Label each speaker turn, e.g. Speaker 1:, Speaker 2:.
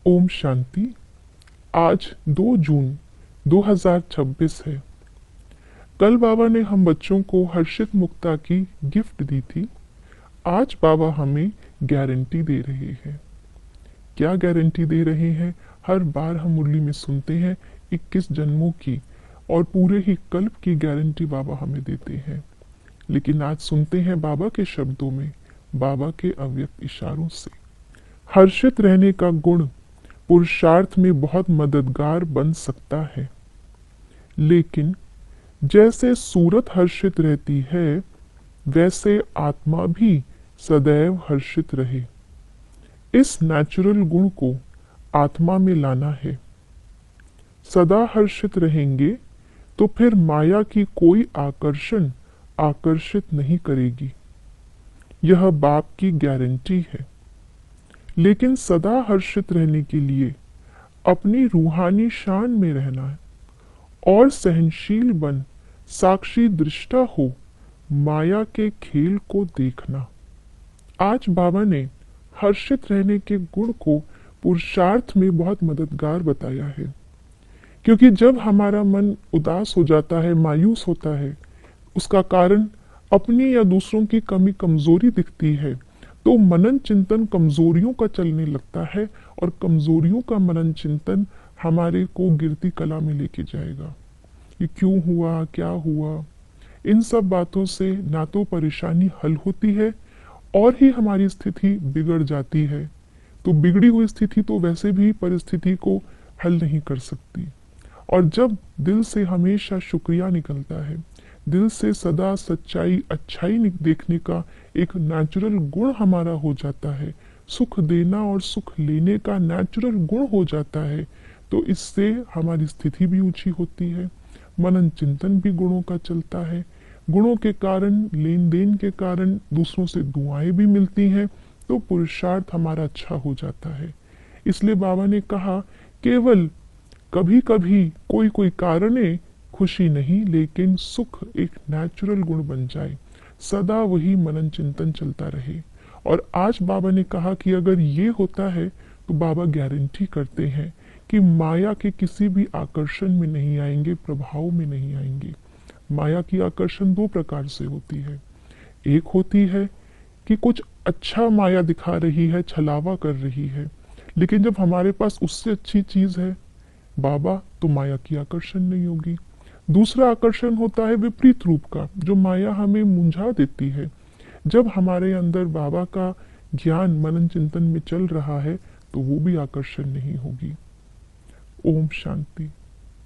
Speaker 1: ओम शांति। आज 2 जून 2026 है। कल बाबा ने हम बच्चों को हर्षित मुक्ता की गिफ्ट दी थी। आज बाबा हमें गारंटी दे रहे हैं। क्या गारंटी दे रहे हैं? हर बार हम मुरली में सुनते हैं 21 जन्मों की और पूरे ही कल्प की गारंटी बाबा हमें देते हैं। लेकिन आज सुनते हैं बाबा के शब्दों में, बाबा के अव्यक्त इशारों से। हर्षित रहने का गुण पुरुषार्थ में बहुत मददगार बन सकता है, लेकिन जैसे सूरत हर्षित रहती है वैसे आत्मा भी सदैव हर्षित रहे। इस नेचुरल गुण को आत्मा में लाना है। सदा हर्षित रहेंगे तो फिर माया की कोई आकर्षण आकर्षित नहीं करेगी। यह बाप की गारंटी है। लेकिन सदा हर्षित रहने के लिए अपनी रूहानी शान में रहना है और सहनशील बन साक्षी दृष्टा हो माया के खेल को देखना। आज बाबा ने हर्षित रहने के गुण को पुरुषार्थ में बहुत मददगार बताया है, क्योंकि जब हमारा मन उदास हो जाता है, मायूस होता है, उसका कारण अपनी या दूसरों की कमी कमजोरी दिखती है, तो मनन चिंतन कमजोरियों का चलने लगता है और कमजोरियों का मनन चिंतन हमारे को गिरती कला में लेके जाएगा। ये क्यों हुआ, क्या हुआ, इन सब बातों से ना तो परेशानी हल होती है और ही हमारी स्थिति बिगड़ जाती है। तो बिगड़ी हुई स्थिति तो वैसे भी परिस्थिति को हल नहीं कर सकती। और जब दिल से हमेशा शुक्रिया निकलता है, दिल से सदा सच्चाई अच्छाई देखने का एक नेचुरल गुण हमारा हो जाता है, सुख देना और सुख लेने का नेचुरल गुण हो जाता है, तो इससे हमारी स्थिति भी ऊंची होती है, मनन चिंतन भी गुणों का चलता है। गुणों के कारण, लेन देन के कारण दूसरों से दुआएं भी मिलती हैं, तो पुरुषार्थ हमारा अच्छा हो जाता है। इसलिए बाबा ने कहा, केवल कभी कभी कोई कोई कारण खुशी नहीं, लेकिन सुख एक नेचुरल गुण बन जाए, सदा वही मनन चिंतन चलता रहे। और आज बाबा ने कहा कि अगर ये होता है तो बाबा गारंटी करते हैं कि माया के किसी भी आकर्षण में नहीं आएंगे, प्रभाव में नहीं आएंगे। माया की आकर्षण 2 प्रकार से होती है। एक होती है कि कुछ अच्छा माया दिखा रही है, छलावा कर रही है, लेकिन जब हमारे पास उससे अच्छी चीज है बाबा, तो माया की आकर्षण नहीं होगी। दूसरा आकर्षण होता है विपरीत रूप का, जो माया हमें मुंझा देती है। जब हमारे अंदर बाबा का ज्ञान मनन चिंतन में चल रहा है तो वो भी आकर्षण नहीं होगी। ओम शांति।